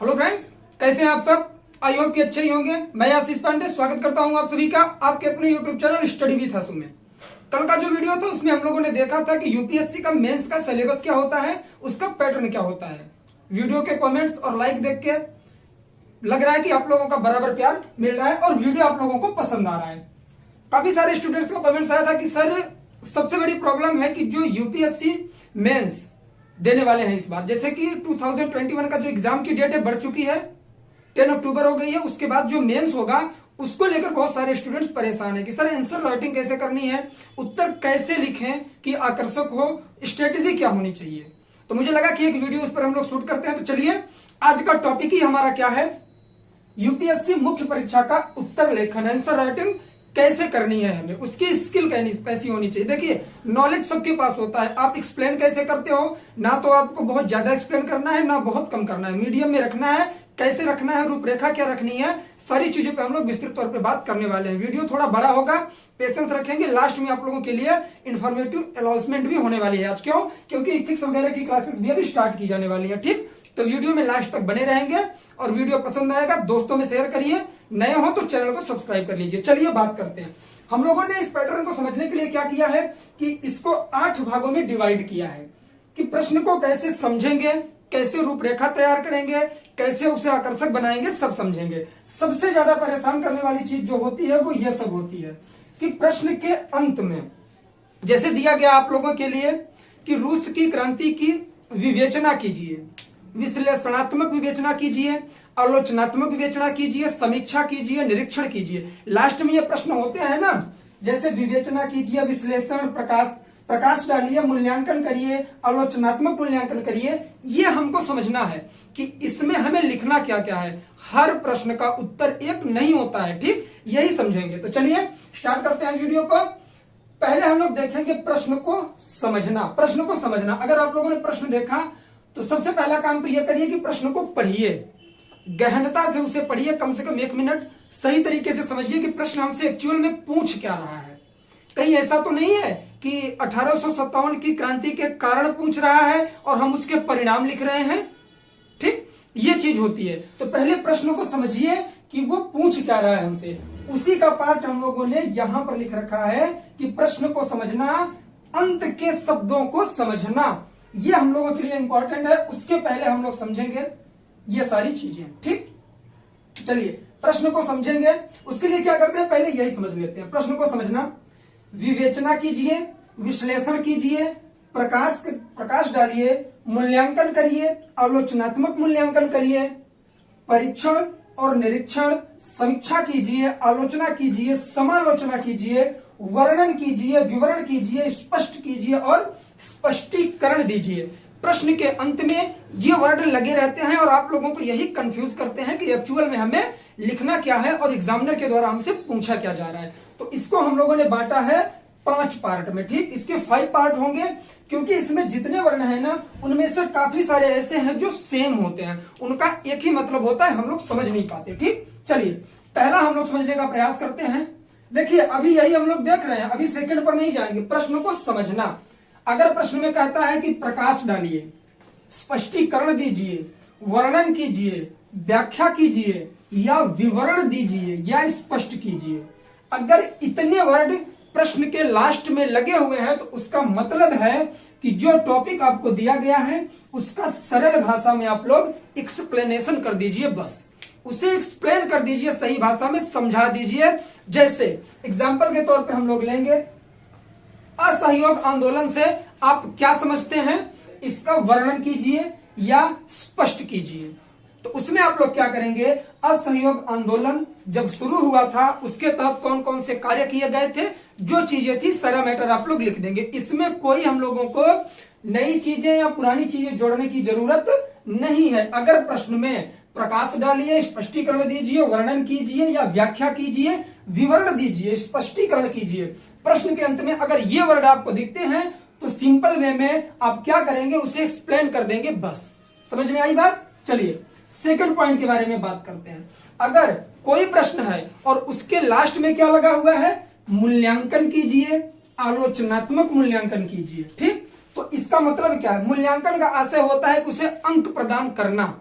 Hello friends, कैसे हैं आप सब। आई होप कि अच्छे ही होंगे। मैं आशीष पांडे स्वागत करता हूं आप सभी का आपके अपने यूट्यूब चैनल स्टडी विद हसू में। कल का जो वीडियो था उसमें हम लोगों ने देखा था कि यूपीएससी का मेंस का सिलेबस क्या होता है, उसका पैटर्न क्या होता है। वीडियो के कमेंट्स और लाइक देख के लग रहा है कि आप लोगों का बराबर प्यार मिल रहा है और वीडियो आप लोगों को पसंद आ रहा है। काफी सारे स्टूडेंट्स का कमेंट्स आया था कि सर सबसे बड़ी प्रॉब्लम है कि जो यूपीएससी मेंस देने वाले हैं इस बार, जैसे कि 2021 का जो एग्जाम की डेट है बढ़ चुकी है, 10 अक्टूबर हो गई है। उसके बाद जो मेंस होगा उसको लेकर बहुत सारे स्टूडेंट्स परेशान है कि सर आंसर राइटिंग कैसे करनी है, उत्तर कैसे लिखें कि आकर्षक हो, स्ट्रेटेजी क्या होनी चाहिए। तो मुझे लगा कि एक वीडियो उस पर हम लोग शूट करते हैं। तो चलिए, आज का टॉपिक ही हमारा क्या है, यूपीएससी मुख्य परीक्षा का उत्तर लेखन, आंसर राइटिंग कैसे करनी है, हमें उसकी स्किल कैसी होनी चाहिए। देखिए, नॉलेज सबके पास होता है, आप एक्सप्लेन कैसे करते हो, ना तो आपको बहुत ज्यादा एक्सप्लेन करना है ना बहुत कम करना है, मीडियम में रखना है, कैसे रखना है, रूपरेखा क्या रखनी है, सारी चीजों पे हम लोग विस्तृत तौर पे बात करने वाले हैं। वीडियो थोड़ा बड़ा होगा, पेशेंस रखेंगे, लास्ट में आप लोगों के लिए इन्फॉर्मेटिव अनाउंसमेंट भी होने वाली है आज। क्यों? क्योंकि इथिक्स वगैरह की क्लासेस भी अभी स्टार्ट की जाने वाली है। ठीक, तो वीडियो में लास्ट तक बने रहेंगे और वीडियो पसंद आएगा दोस्तों में शेयर करिए, नए हो तो चैनल को सब्सक्राइब कर लीजिए। चलिए बात करते हैं। हम लोगों ने इस पैटर्न को समझने के लिए क्या किया है कि इसको 8 भागों में डिवाइड किया है कि प्रश्न को कैसे समझेंगे, कैसे रूपरेखा तैयार करेंगे, कैसे उसे आकर्षक बनाएंगे, सब समझेंगे। सबसे ज्यादा परेशान करने वाली चीज जो होती है वो यह सब होती है कि प्रश्न के अंत में जैसे दिया गया आप लोगों के लिए कि रूस की क्रांति की विवेचना कीजिए, विश्लेषणात्मक विवेचना कीजिए, आलोचनात्मक विवेचना कीजिए, समीक्षा कीजिए, निरीक्षण कीजिए। लास्ट में ये प्रश्न होते हैं ना, जैसे विवेचना कीजिए, विश्लेषण, प्रकाश डालिए, मूल्यांकन करिए, आलोचनात्मक मूल्यांकन करिए। ये हमको समझना है कि इसमें हमें लिखना क्या क्या है। हर प्रश्न का उत्तर एक नहीं होता है। ठीक, यही समझेंगे। तो चलिए स्टार्ट करते हैं वीडियो को। पहले हम लोग देखेंगे प्रश्न को समझना। प्रश्न को समझना, अगर आप लोगों ने प्रश्न देखा तो सबसे पहला काम तो यह करिए कि प्रश्न को पढ़िए, गहनता से उसे पढ़िए, कम से कम 1 मिनट सही तरीके से समझिए कि प्रश्न हमसे एक्चुअल में पूछ क्या रहा है। कहीं ऐसा तो नहीं है कि 1857 की क्रांति के कारण पूछ रहा है और हम उसके परिणाम लिख रहे हैं। ठीक, ये चीज होती है। तो पहले प्रश्न को समझिए कि वो पूछ क्या रहा है हमसे। उसी का पार्ट हम लोगों ने यहां पर लिख रखा है कि प्रश्न को समझना, अंत के शब्दों को समझना, ये हम लोगों के लिए इंपॉर्टेंट है। उसके पहले हम लोग समझेंगे ये सारी चीजें। ठीक, चलिए प्रश्न को समझेंगे। उसके लिए क्या करते हैं, पहले यही समझ लेते हैं। प्रश्न को समझना, विवेचना कीजिए, विश्लेषण कीजिए, प्रकाश डालिए, मूल्यांकन करिए, आलोचनात्मक मूल्यांकन करिए, परीक्षण और निरीक्षण, समीक्षा कीजिए, आलोचना कीजिए, समालोचना कीजिए, वर्णन कीजिए, विवरण कीजिए, स्पष्ट कीजिए और स्पष्टीकरण दीजिए। प्रश्न के अंत में ये वर्ड लगे रहते हैं और आप लोगों को यही कंफ्यूज करते हैं कि एक्चुअल में हमें लिखना क्या है और एग्जामिनर के द्वारा हमसे पूछा क्या जा रहा है। तो इसको हम लोगों ने बांटा है 5 पार्ट में। ठीक, इसके 5 पार्ट होंगे क्योंकि इसमें जितने वर्ण है ना, उनमें से काफी सारे ऐसे हैं जो सेम होते हैं, उनका एक ही मतलब होता है, हम लोग समझ नहीं पाते। ठीक, चलिए पहला हम लोग समझने का प्रयास करते हैं। देखिए, अभी यही हम लोग देख रहे हैं, अभी सेकंड पर नहीं जाएंगे। प्रश्न को समझना, अगर प्रश्न में कहता है कि प्रकाश डालिए, स्पष्टीकरण दीजिए, वर्णन कीजिए, व्याख्या कीजिए या विवरण दीजिए या स्पष्ट कीजिए, अगर इतने वर्ड प्रश्न के लास्ट में लगे हुए हैं तो उसका मतलब है कि जो टॉपिक आपको दिया गया है उसका सरल भाषा में आप लोग एक्सप्लेनेशन कर दीजिए। बस उसे एक्सप्लेन कर दीजिए, सही भाषा में समझा दीजिए। जैसे एग्जाम्पल के तौर पे हम लोग लेंगे, असहयोग आंदोलन से आप क्या समझते हैं, इसका वर्णन कीजिए या स्पष्ट कीजिए। तो उसमें आप लोग क्या करेंगे, असहयोग आंदोलन जब शुरू हुआ था उसके तहत कौन कौन से कार्य किए गए थे, जो चीजें थी सारा मैटर आप लोग लिख देंगे। इसमें कोई हम लोगों को नई चीजें या पुरानी चीजें जोड़ने की जरूरत नहीं है। अगर प्रश्न में प्रकाश डालिए, स्पष्टीकरण दीजिए, वर्णन कीजिए या व्याख्या कीजिए, विवरण दीजिए, स्पष्टीकरण कीजिए, प्रश्न के अंत में अगर ये वर्ड आपको दिखते हैं तो सिंपल वे में आप क्या करेंगे, उसे एक्सप्लेन कर देंगे। बस समझ में आई बात। चलिए सेकंड पॉइंट के बारे में बात करते हैं। अगर कोई प्रश्न है और उसके लास्ट में क्या लगा हुआ है, मूल्यांकन कीजिए, आलोचनात्मक मूल्यांकन कीजिए। ठीक, तो इसका मतलब क्या है, मूल्यांकन का आशय होता है कि उसे अंक प्रदान करना।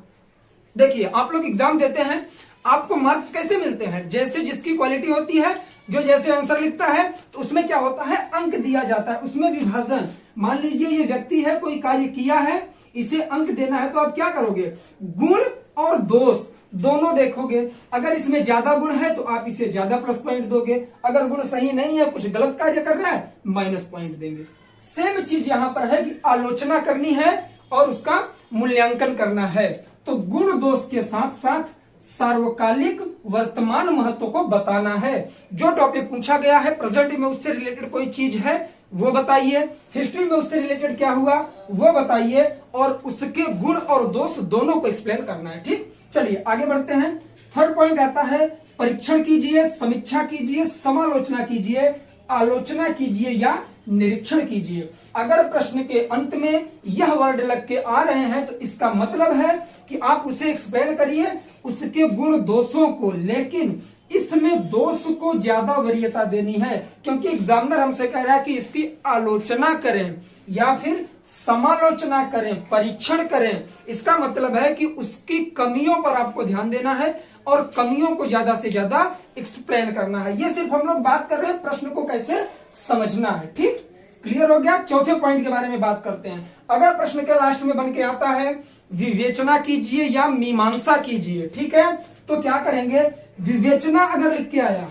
देखिए आप लोग एग्जाम देते हैं, आपको मार्क्स कैसे मिलते हैं? जैसे जिसकी क्वालिटी होती है, जो जैसे आंसर लिखता है तो उसमें क्या होता है, अंक दिया जाता है, उसमें विभाजन। मान लीजिए ये व्यक्ति है, कोई कार्य किया है, इसे अंक देना है, तो आप क्या करोगे, गुण और दोष दोनों देखोगे। अगर इसमें ज्यादा गुण है तो आप इसे ज्यादा प्लस पॉइंट दोगे, अगर गुण सही नहीं है, कुछ गलत कार्य कर रहा है, माइनस पॉइंट देंगे। सेम चीज यहां पर है कि आलोचना करनी है और उसका मूल्यांकन करना है, तो गुण दोष के साथ साथ सार्वकालिक वर्तमान महत्व को बताना है। जो टॉपिक पूछा गया है प्रेजेंट में उससे रिलेटेड कोई चीज है वो बताइए, हिस्ट्री में उससे रिलेटेड क्या हुआ वो बताइए, और उसके गुण और दोष दोनों को एक्सप्लेन करना है। ठीक, चलिए आगे बढ़ते हैं। थर्ड पॉइंट आता है, परीक्षण कीजिए, समीक्षा कीजिए, समालोचना कीजिए, आलोचना कीजिए या निरीक्षण कीजिए। अगर प्रश्न के अंत में यह वर्ड लग के आ रहे हैं तो इसका मतलब है कि आप उसे एक्सप्लेन करिए, उसके गुण दोषों को, लेकिन इसमें दोष को ज्यादा वरीयता देनी है, क्योंकि एग्जामिनर हमसे कह रहा है कि इसकी आलोचना करें या फिर समालोचना करें, परीक्षण करें। इसका मतलब है कि उसकी कमियों पर आपको ध्यान देना है और कमियों को ज्यादा से ज्यादा एक्सप्लेन करना है। ये सिर्फ हम लोग बात कर रहे हैं प्रश्न को कैसे समझना है। ठीक, क्लियर हो गया। चौथे पॉइंट के बारे में बात करते हैं। अगर प्रश्न के लास्ट में बन के आता है विवेचना कीजिए या मीमांसा कीजिए, ठीक है, तो क्या करेंगे, विवेचना अगर लिख के आया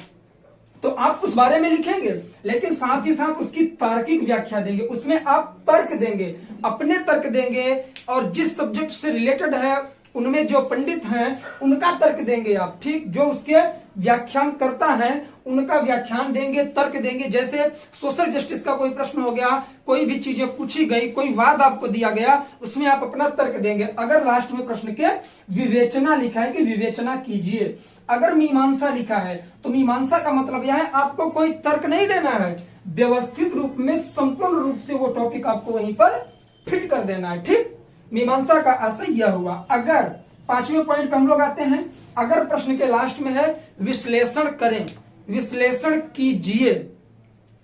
तो आप उस बारे में लिखेंगे, लेकिन साथ ही साथ उसकी तार्किक व्याख्या देंगे, उसमें आप तर्क देंगे, अपने तर्क देंगे, और जिस सब्जेक्ट से रिलेटेड है उनमें जो पंडित हैं उनका तर्क देंगे आप। ठीक, जो उसके व्याख्यान करता है उनका व्याख्यान देंगे, तर्क देंगे। जैसे सोशल जस्टिस का कोई प्रश्न हो गया, कोई भी चीजें पूछी गई, कोई वाद आपको दिया गया, उसमें आप अपना तर्क देंगे। अगर लास्ट में प्रश्न के विवेचना लिखा है कि विवेचना कीजिए, अगर मीमांसा लिखा है तो मीमांसा का मतलब यह है आपको कोई तर्क नहीं देना है, व्यवस्थित रूप में संपूर्ण रूप से वो टॉपिक आपको वहीं पर फिट कर देना है। ठीक, मीमांसा का आशय यह हुआ। अगर पांचवें पॉइंट पे हम लोग आते हैं, अगर प्रश्न के लास्ट में है विश्लेषण करें, विश्लेषण कीजिए।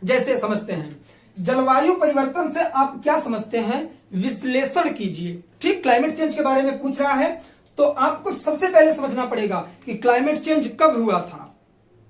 जैसे समझते हैं जलवायु परिवर्तन से आप क्या समझते हैं, विश्लेषण कीजिए। ठीक, क्लाइमेट चेंज के बारे में पूछ रहा है तो आपको सबसे पहले समझना पड़ेगा कि क्लाइमेट चेंज कब हुआ था,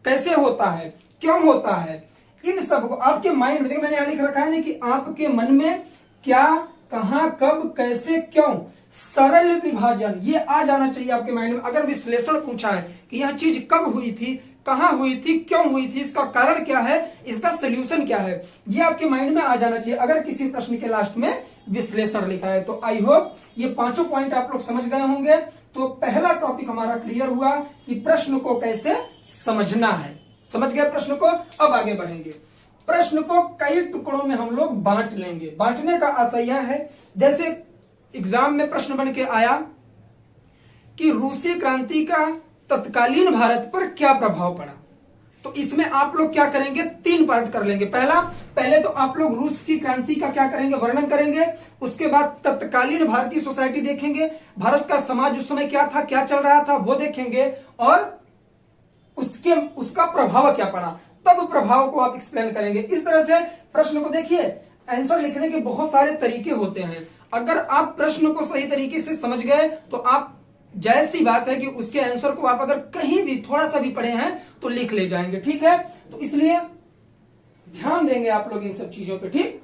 कैसे होता है, क्यों होता है। इन सब को आपके माइंड में, देखिए मैंने यहां लिख रखा है ना कि आपके मन में क्या, कहां, कब, कैसे, क्यों, सरल विभाजन ये आ जाना चाहिए आपके माइंड में। अगर विश्लेषण पूछा है कि यह चीज कब हुई थी, कहां हुई थी, क्यों हुई थी, इसका कारण क्या है, इसका सोल्यूशन क्या है, ये आपके माइंड में आ जाना चाहिए अगर किसी प्रश्न के लास्ट में विश्लेषण लिखा है। तो आई होप ये पांचों पॉइंट आप लोग समझ गए होंगे। तो पहला टॉपिक हमारा क्लियर हुआ कि प्रश्न को कैसे समझना है। समझ गए प्रश्न को। अब आगे बढ़ेंगे। प्रश्न को कई टुकड़ों में हम लोग बांट लेंगे। बांटने का आशय यह है, जैसे एग्जाम में प्रश्न बन के आया कि रूसी क्रांति का तत्कालीन भारत पर क्या प्रभाव पड़ा, तो इसमें आप लोग क्या करेंगे, तीन पार्ट कर लेंगे। पहले तो आप लोग रूस की क्रांति का क्या करेंगे, वर्णन करेंगे। उसके बाद तत्कालीन भारतीय सोसाइटी देखेंगे, भारत का समाज उस समय क्या था, क्या चल रहा था वो देखेंगे, और उसका प्रभाव क्या पड़ा, तब प्रभाव को आप एक्सप्लेन करेंगे। इस तरह से प्रश्न को देखिए, आंसर लिखने के बहुत सारे तरीके होते हैं। अगर आप प्रश्न को सही तरीके से समझ गए तो आप, जायज सी बात है कि उसके आंसर को आप अगर कहीं भी थोड़ा सा भी पढ़े हैं तो लिख ले जाएंगे। ठीक है, तो इसलिए ध्यान देंगे आप लोग इन सब चीजों पे। ठीक,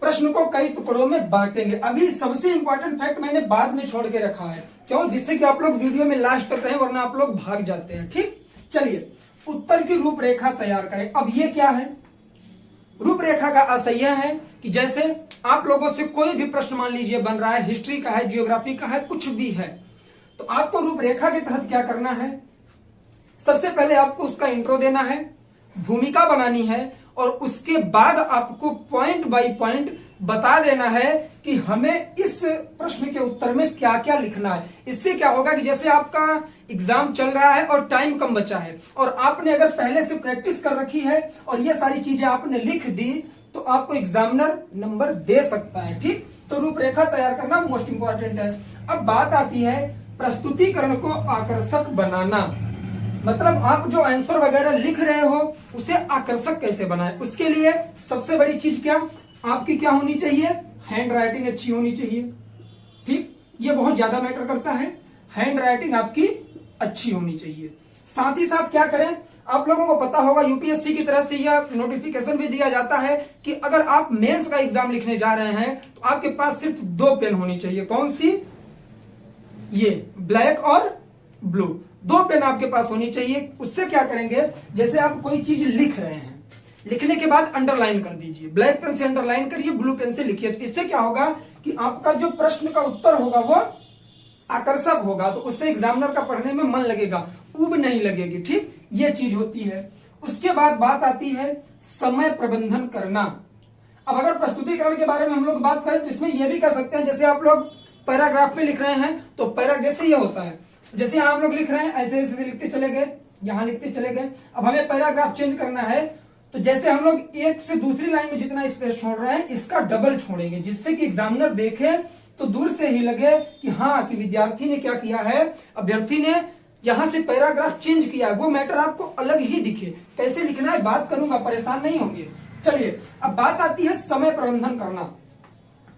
प्रश्न को कई टुकड़ों में बांटेंगे। अभी सबसे इंपॉर्टेंट फैक्ट मैंने बाद में छोड़ के रखा है, क्यों, जिससे कि आप लोग वीडियो में लास्ट तक रहें, वरना आप लोग भाग जाते हैं। ठीक, चलिए उत्तर की रूपरेखा तैयार करें। अब ये क्या है, रूपरेखा का आशय यह है कि जैसे आप लोगों से कोई भी प्रश्न मान लीजिए बन रहा है, हिस्ट्री का है, जियोग्राफी का है, कुछ भी है, तो आपको रूपरेखा के तहत क्या करना है, सबसे पहले आपको उसका इंट्रो देना है, भूमिका बनानी है, और उसके बाद आपको पॉइंट बाय पॉइंट बता देना है कि हमें इस प्रश्न के उत्तर में क्या क्या लिखना है। इससे क्या होगा कि जैसे आपका एग्जाम चल रहा है और टाइम कम बचा है, और आपने अगर पहले से प्रैक्टिस कर रखी है और ये सारी चीजें आपने लिख दी, तो आपको एग्जामिनर नंबर दे सकता है। ठीक, तो रूपरेखा तैयार करना मोस्ट इंपॉर्टेंट है। अब बात आती है प्रस्तुतिकरण को आकर्षक बनाना, मतलब आप जो आंसर वगैरह लिख रहे हो उसे आकर्षक कैसे बनाएं। उसके लिए सबसे बड़ी चीज क्या, आपकी क्या होनी चाहिए, हैंड राइटिंग अच्छी होनी चाहिए। ठीक, ये बहुत ज्यादा मैटर करता है। हैंड राइटिंग आपकी अच्छी होनी चाहिए। साथ ही साथ क्या करें, आप लोगों को पता होगा यूपीएससी की तरफ से यह नोटिफिकेशन भी दिया जाता है कि अगर आप मेंस का एग्जाम लिखने जा रहे हैं तो आपके पास सिर्फ 2 पेन होनी चाहिए। कौन सी? ये ब्लैक और ब्लू, 2 पेन आपके पास होनी चाहिए। उससे क्या करेंगे, जैसे आप कोई चीज लिख रहे हैं, लिखने के बाद अंडरलाइन कर दीजिए, ब्लैक पेन से अंडरलाइन करिए, ब्लू पेन से लिखिए। इससे क्या होगा कि आपका जो प्रश्न का उत्तर होगा वो आकर्षक होगा, तो उससे एग्जामिनर का पढ़ने में मन लगेगा, ऊब नहीं लगेगी। ठीक, ये चीज होती है। उसके बाद बात आती है समय प्रबंधन करना। अब अगर प्रस्तुतिकरण के बारे में हम लोग बात करें तो इसमें यह भी कह सकते हैं, जैसे आप लोग पैराग्राफ में लिख रहे हैं तो पैरा जैसे ये होता है, जैसे यहां हम लोग लिख रहे हैं ऐसे ऐसे लिखते चले गए, यहां लिखते चले गए। अब हमें पैराग्राफ चेंज करना है तो जैसे हम लोग एक से दूसरी लाइन में जितना स्पेस छोड़ रहे हैं इसका डबल छोड़ेंगे, जिससे कि एग्जामिनर देखे तो दूर से ही लगे कि हाँ कि विद्यार्थी ने क्या किया है, अभ्यर्थी ने यहां से पैराग्राफ चेंज किया है, वो मैटर आपको अलग ही दिखे। कैसे लिखना है बात करूंगा, परेशान नहीं होंगे। चलिए अब बात आती है समय प्रबंधन करना,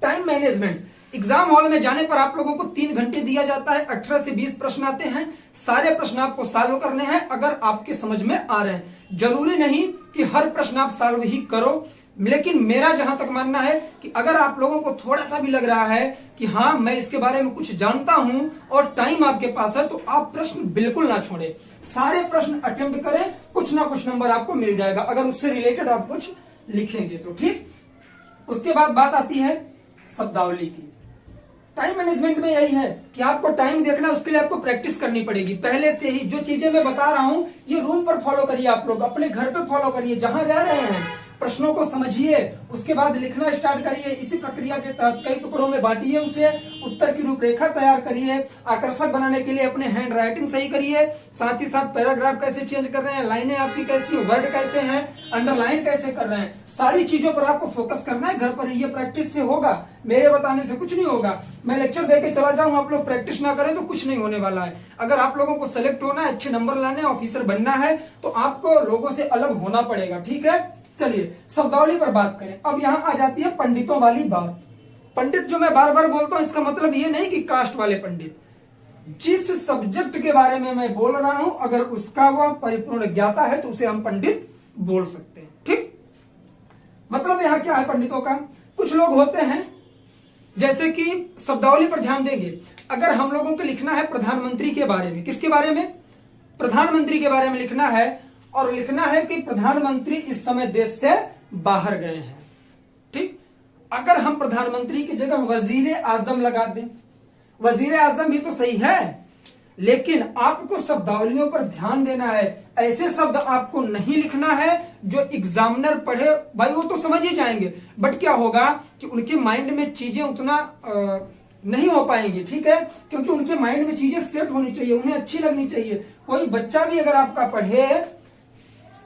टाइम मैनेजमेंट। एग्जाम हॉल में जाने पर आप लोगों को 3 घंटे दिया जाता है, 18 से 20 प्रश्न आते हैं, सारे प्रश्न आपको सॉल्व करने हैं अगर आपके समझ में आ रहे हैं। जरूरी नहीं कि हर प्रश्न आप सॉल्व ही करो, लेकिन मेरा जहां तक मानना है कि अगर आप लोगों को थोड़ा सा भी लग रहा है कि हाँ मैं इसके बारे में कुछ जानता हूं और टाइम आपके पास है, तो आप प्रश्न बिल्कुल ना छोड़ें, सारे प्रश्न अटेम्प्ट करें, कुछ ना कुछ नंबर आपको मिल जाएगा अगर उससे रिलेटेड आप कुछ लिखेंगे तो। ठीक, उसके बाद बात आती है शब्दावली की। टाइम मैनेजमेंट में यही है कि आपको टाइम देखना, उसके लिए आपको प्रैक्टिस करनी पड़ेगी पहले से ही। जो चीजें मैं बता रहा हूं ये रूम पर फॉलो करिए, आप लोग अपने घर पे फॉलो करिए, जहां रह रहे हैं प्रश्नों को समझिए, उसके बाद लिखना स्टार्ट करिए। इसी प्रक्रिया के तहत कई टुकड़ों में बांटिए उसे, उत्तर की रूपरेखा तैयार करिए, आकर्षक बनाने के लिए अपने हैंड राइटिंग सही करिए, साथ ही साथ पैराग्राफ कैसे चेंज कर रहे हैं, लाइनें आपकी कैसी, वर्ड कैसे हैं, अंडरलाइन कैसे कर रहे हैं, सारी चीजों पर आपको फोकस करना है घर पर। ये प्रैक्टिस से होगा, मेरे बताने से कुछ नहीं होगा। मैं लेक्चर देके चला जाऊं, आप लोग प्रैक्टिस ना करें तो कुछ नहीं होने वाला है। अगर आप लोगों को सेलेक्ट होना है, अच्छे नंबर लाने, ऑफिसर बनना है, तो आपको लोगों से अलग होना पड़ेगा। ठीक है, चलिए शब्दावली पर बात करें। अब यहां आ जाती है पंडितों वाली बात। पंडित जो मैं बार बार बोलता हूं इसका मतलब ये नहीं कि कास्ट वाले पंडित, जिस सब्जेक्ट के बारे में मैं बोल रहा हूं अगर उसका वह परिपूर्ण ज्ञाता है तो उसे हम पंडित बोल सकते हैं। ठीक, मतलब यहां क्या है पंडितों का, कुछ लोग होते हैं जैसे कि शब्दावली पर ध्यान देंगे, अगर हम लोगों को लिखना है प्रधानमंत्री के बारे में, किसके बारे में, प्रधानमंत्री के बारे में लिखना है, और लिखना है कि प्रधानमंत्री इस समय देश से बाहर गए हैं। ठीक, अगर हम प्रधानमंत्री की जगह वजीर आजम लगा दें, वजीर आजम भी तो सही है, लेकिन आपको शब्दावलियों पर ध्यान देना है। ऐसे शब्द आपको नहीं लिखना है जो एग्जामिनर पढ़े, भाई वो तो समझ ही जाएंगे, बट क्या होगा कि उनके माइंड में चीजें उतना नहीं हो पाएंगी। ठीक है, क्योंकि उनके माइंड में चीजें सेट होनी चाहिए, उन्हें अच्छी लगनी चाहिए। कोई बच्चा भी अगर आपका पढ़े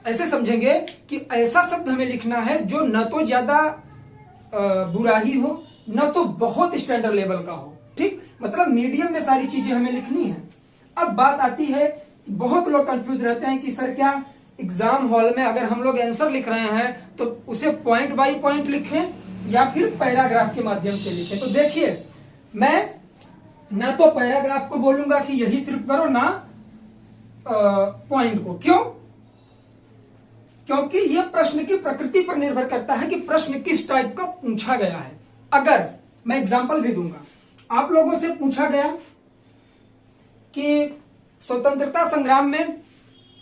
ऐसे समझेंगे कि ऐसा शब्द हमें लिखना है जो न तो ज्यादा बुरा ही हो न तो बहुत स्टैंडर्ड लेवल का हो। ठीक, मतलब मीडियम में सारी चीजें हमें लिखनी है। अब बात आती है, बहुत लोग कंफ्यूज रहते हैं कि सर क्या एग्जाम हॉल में अगर हम लोग आंसर लिख रहे हैं तो उसे पॉइंट बाय पॉइंट लिखें या फिर पैराग्राफ के माध्यम से लिखें। तो देखिए, मैं ना तो पैराग्राफ को बोलूंगा कि यही सिर्फ करो ना पॉइंट को। क्यों? क्योंकि यह प्रश्न की प्रकृति पर निर्भर करता है कि प्रश्न किस टाइप का पूछा गया है। अगर मैं एग्जांपल भी दूंगा, आप लोगों से पूछा गया कि स्वतंत्रता संग्राम में,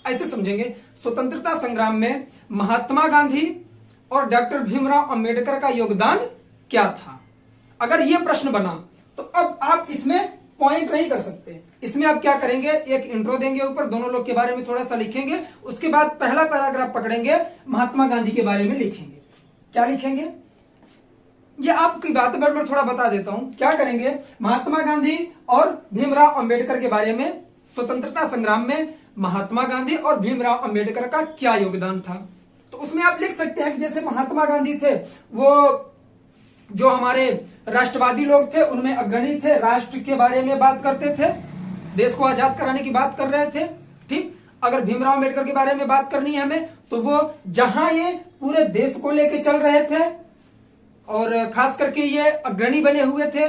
ऐसे समझेंगे, स्वतंत्रता संग्राम में महात्मा गांधी और डॉक्टर भीमराव अंबेडकर का योगदान क्या था। अगर यह प्रश्न बना तो अब आप इसमें पॉइंट नहीं कर सकते, इसमें आप क्या करेंगे, एक इंट्रो देंगे ऊपर, दोनों लोग के बारे में थोड़ा सा लिखेंगे, उसके बाद पहला पैराग्राफ पकड़ेंगे, महात्मा गांधी के बारे में लिखेंगे। क्या लिखेंगे, ये आपकी बात मैं थोड़ा बता देता हूं। क्या करेंगे, महात्मा गांधी और भीमराव अंबेडकर के बारे में, स्वतंत्रता संग्राम में महात्मा गांधी और भीमराव अंबेडकर का क्या योगदान था। तो उसमें आप लिख सकते हैं कि जैसे महात्मा गांधी थे, वो जो हमारे राष्ट्रवादी लोग थे उनमें अग्रणी थे, राष्ट्र के बारे में बात करते थे, देश को आजाद कराने की बात कर रहे थे। ठीक, अगर भीमराव अंबेडकर के बारे में बात करनी है हमें तो वो जहां ये पूरे देश को लेके चल रहे थे और खास करके ये अग्रणी बने हुए थे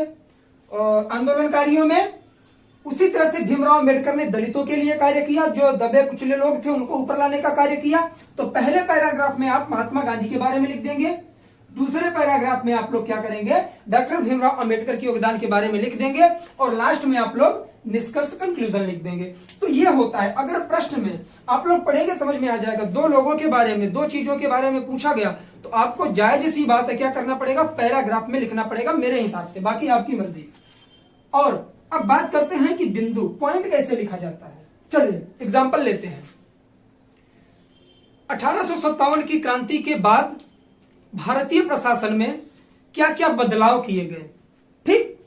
आंदोलनकारियों में। उसी तरह से भीमराव अंबेडकर ने दलितों के लिए कार्य किया, जो दबे कुचले लोग थे उनको ऊपर लाने का कार्य किया। तो पहले पैराग्राफ में आप महात्मा गांधी के बारे में लिख देंगे, दूसरे पैराग्राफ में आप लोग क्या करेंगे, डॉक्टर भीमराव अंबेडकर के योगदान के बारे में लिख देंगे, और लास्ट में आप लोग निष्कर्ष कंक्लूजन लिख देंगे। तो ये होता है, अगर प्रश्न में आप लोग पढ़ेंगे समझ में आ जाएगा, दो लोगों के बारे में, दो चीजों के बारे में पूछा गया तो आपको जायज सी बात है क्या करना पड़ेगा, पैराग्राफ में लिखना पड़ेगा मेरे हिसाब से, बाकी आपकी मर्जी। और अब बात करते हैं कि बिंदु पॉइंट कैसे लिखा जाता है। चलिए एग्जाम्पल लेते हैं। 1857 की क्रांति के बाद भारतीय प्रशासन में क्या क्या बदलाव किए गए, ठीक।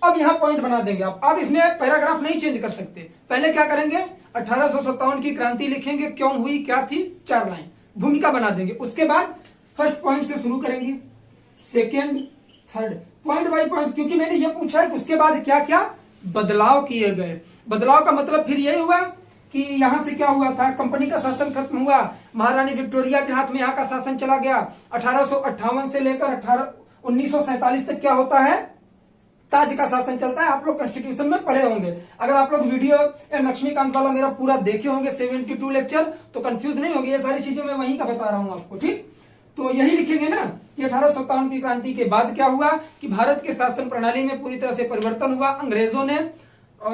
अब यहां पॉइंट बना देंगे आप इसमें पैराग्राफ नहीं चेंज कर सकते। पहले क्या करेंगे, 1857 की क्रांति लिखेंगे, क्यों हुई, क्या थी, 4 लाइन भूमिका बना देंगे। उसके बाद फर्स्ट पॉइंट से शुरू करेंगे, second, third, point by point, क्योंकि मैंने ये पूछा है कि उसके बाद क्या क्या बदलाव किए गए। बदलाव का मतलब फिर यही हुआ कि यहां से क्या हुआ था, कंपनी का शासन खत्म हुआ, महारानी विक्टोरिया के हाथ में यहां का शासन चला गया। 1858 से लेकर 1947 तक क्या होता है, ताज का शासन चलता है। आप लोग कॉन्स्टिट्यूशन में पढ़े होंगे, अगर आप लोग वीडियो लक्ष्मीकांत वाला मेरा पूरा देखे होंगे 72 लेक्चर, तो कंफ्यूज नहीं होंगे, ये सारी चीजें मैं वहीं का बता रहा हूं आपको, ठीक। तो यही लिखेंगे ना कि 1857 की क्रांति के बाद क्या हुआ कि भारत के शासन प्रणाली में पूरी तरह से परिवर्तन हुआ। अंग्रेजों ने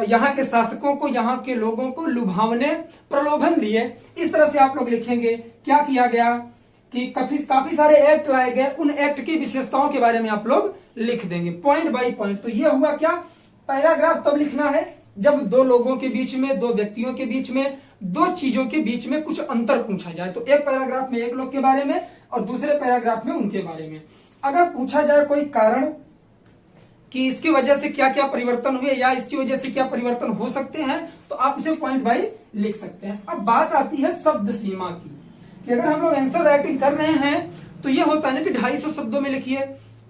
यहाँ के शासकों को, यहाँ के लोगों को लुभावने, प्रलोभन दिए। इस तरह से आप लोग लिखेंगे। क्या किया गया कि काफी सारे एक्ट लाए गए, उन एक्ट की विशेषताओं के बारे में आप लोग लिख देंगे पॉइंट बाय पॉइंट। तो ये हुआ क्या, पैराग्राफ तब लिखना है जब दो लोगों के बीच में, दो व्यक्तियों के बीच में, दो चीजों के बीच में कुछ अंतर पूछा जाए। तो एक पैराग्राफ में एक लोग के बारे में और दूसरे पैराग्राफ में उनके बारे में। अगर पूछा जाए कोई कारण कि इसकी वजह से क्या क्या परिवर्तन हुए या इसकी वजह से क्या परिवर्तन हो सकते हैं, तो आप उसे पॉइंट बाय लिख सकते हैं। अब बात आती है शब्द सीमा की, कि अगर हम लोग आंसर राइटिंग कर रहे हैं तो ये होता है ना कि 250 शब्दों में लिखिए,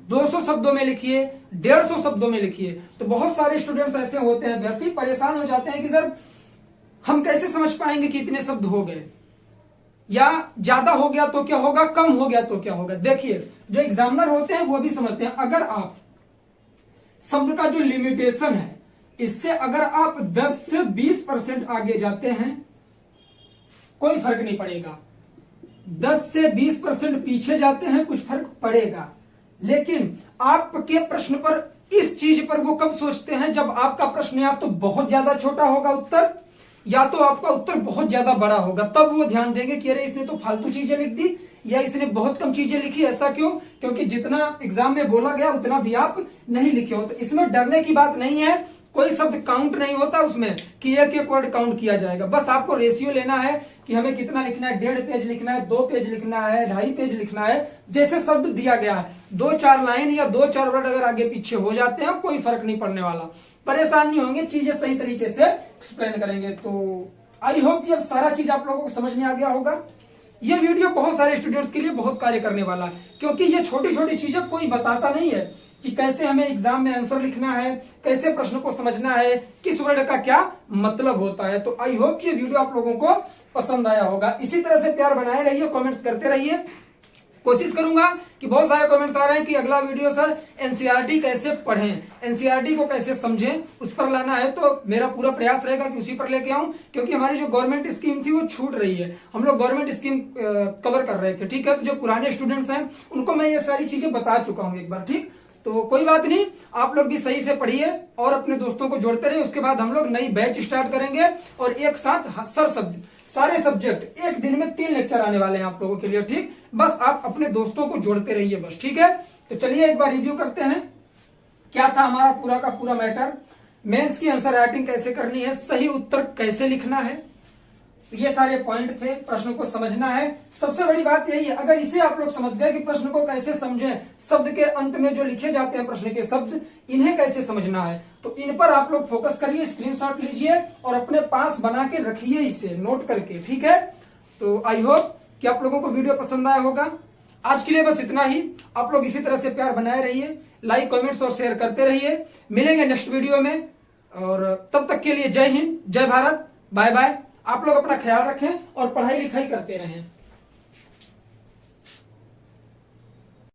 200 शब्दों में लिखिए, 150 शब्दों में लिखिए। तो बहुत सारे स्टूडेंट्स ऐसे होते हैं, व्यक्ति परेशान हो जाते हैं कि सर हम कैसे समझ पाएंगे कि इतने शब्द हो गए, या ज्यादा हो गया तो क्या होगा, कम हो गया तो क्या होगा। देखिए जो एग्जामिनर होते हैं वो भी समझते हैं, अगर आप शब्द का जो लिमिटेशन है इससे अगर आप 10 से 20% आगे जाते हैं कोई फर्क नहीं पड़ेगा, 10 से 20% पीछे जाते हैं कुछ फर्क पड़ेगा। लेकिन आपके प्रश्न पर, इस चीज पर वो कब सोचते हैं, जब आपका प्रश्न या तो बहुत ज्यादा छोटा होगा उत्तर, या तो आपका उत्तर बहुत ज्यादा बड़ा होगा, तब वो ध्यान देंगे कि अरे इसने तो फालतू चीजें लिख दी या इसने बहुत कम चीजें लिखी। ऐसा क्यों, क्योंकि जितना एग्जाम में बोला गया उतना भी आप नहीं लिखे हो। तो इसमें डरने की बात नहीं है, कोई शब्द काउंट नहीं होता उसमें कि एक एक वर्ड काउंट किया जाएगा। बस आपको रेशियो लेना है कि हमें कितना लिखना है, 1.5 पेज लिखना है, 2 पेज लिखना है, 2.5 पेज लिखना है, जैसे शब्द दिया गया है। 2-4 लाइन या 2-4 वर्ड अगर आगे पीछे हो जाते हैं कोई फर्क नहीं पड़ने वाला, परेशान नहीं होंगे, चीजें सही तरीके से एक्सप्लेन करेंगे। तो आई होप कि अब सारा चीज आप लोगों को समझ में आ गया होगा। ये वीडियो बहुत सारे स्टूडेंट्स के लिए बहुत कार्य करने वाला है, क्योंकि ये छोटी छोटी चीजें कोई बताता नहीं है कि कैसे हमें एग्जाम में आंसर लिखना है, कैसे प्रश्न को समझना है, किस वर्ड का क्या मतलब होता है। तो आई होप कि ये वीडियो आप लोगों को पसंद आया होगा। इसी तरह से प्यार बनाए रहिए, कमेंट्स करते रहिए। कोशिश करूंगा कि बहुत सारे कमेंट्स आ रहे हैं कि अगला वीडियो सर एनसीईआरटी कैसे पढ़ें, एनसीईआरटी को कैसे समझें, उस पर लाना है। तो मेरा पूरा प्रयास रहेगा कि उसी पर लेके आऊं, क्योंकि हमारी जो गवर्नमेंट स्कीम थी वो छूट रही है। हम लोग गवर्नमेंट स्कीम कवर कर रहे थे, ठीक है। तो जो पुराने स्टूडेंट्स हैं उनको मैं ये सारी चीजें बता चुका हूं एक बार, ठीक। तो कोई बात नहीं, आप लोग भी सही से पढ़िए और अपने दोस्तों को जोड़ते रहिए। उसके बाद हम लोग नई बैच स्टार्ट करेंगे और एक साथ सारे सब्जेक्ट एक दिन में 3 लेक्चर आने वाले हैं आप लोगों के लिए, ठीक। बस आप अपने दोस्तों को जोड़ते रहिए बस, ठीक है। तो चलिए एक बार रिव्यू करते हैं क्या था हमारा पूरा का पूरा मैटर। मेंस की आंसर राइटिंग कैसे करनी है, सही उत्तर कैसे लिखना है, ये सारे पॉइंट थे। प्रश्न को समझना है, सबसे बड़ी बात यही है, अगर इसे आप लोग समझ गए कि प्रश्न को कैसे समझें, शब्द के अंत में जो लिखे जाते हैं प्रश्न के शब्द, इन्हें कैसे समझना है, तो इन पर आप लोग फोकस करिए, स्क्रीनशॉट लीजिए और अपने पास बना के रखिए इसे नोट करके, ठीक है। तो आई होप कि आप लोगों को वीडियो पसंद आया होगा। आज के लिए बस इतना ही। आप लोग इसी तरह से प्यार बनाए रहिए, लाइक कमेंट्स और शेयर करते रहिए। मिलेंगे नेक्स्ट वीडियो में, और तब तक के लिए जय हिंद, जय भारत, बाय बाय। आप लोग अपना ख्याल रखें और पढ़ाई लिखाई करते रहें।